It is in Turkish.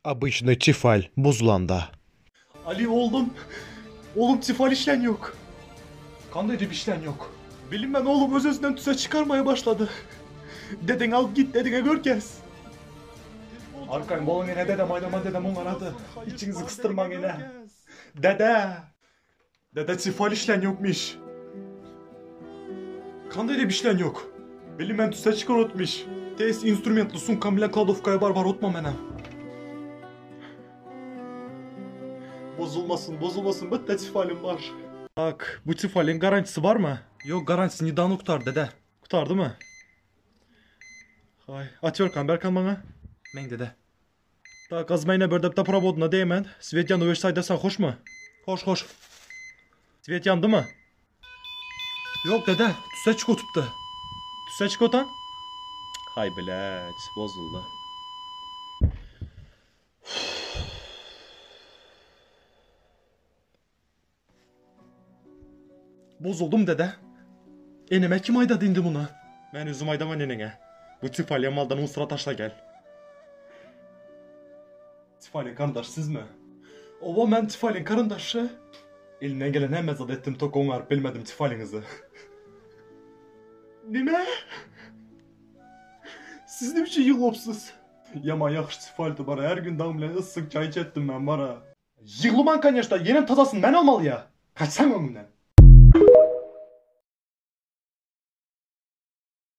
Обычный тефаль buzlanda. Ali oğlum. Oğlum tifal işlen yok. Kan dedi bir işlen yok. Bilin ben oğlum öz-özünden tüse çıkarmaya başladı. Deden al git dedene gör kes. Arkayım bolun yine dedem aynaman dedem onun aradı. İçinizi kıstırman yine. Dede. Dede tifal işlen yokmuş. Kan dedi bir işlen yok. Bilin ben tüse çıkar otmuş. Tes instrumentlu sun Kamila Kladovkaya var otma menem. Bozulmasın bıtta tifalim var. Bak bu tifalin garantisi var mı? Yok garantisi nidan kurtar dede. Kurtardı mı? Hay atıyor kan Berkan bana. Men dede. Ta kazmayına bördepte provoduna değmen. Svetyan öveşsayda sen hoş mu? Hoş. Svet yandı mı? Yok dede tüse çık otuptu. Tüse çık otan. Hay bilet bozuldu. Bozuldum dede. Eneme kim ayda dindi buna? Ben üzüm aydaman enene. Bu tifalya maldan unsura taşla gel. Tifalya karındaş siz mi? Ova ben tifalya karındaşı. Elimden gelen hem mezad ettim tokon var bilmedim tifalinizi. Nime? Siz ne biçim yığılopsuz? Yama yakış tifaldı bara her gün damla ısık çay içettim ben bara. Yığılıman kanyaşta yenim tazasın ben olmalı ya. Kaçsam önümden.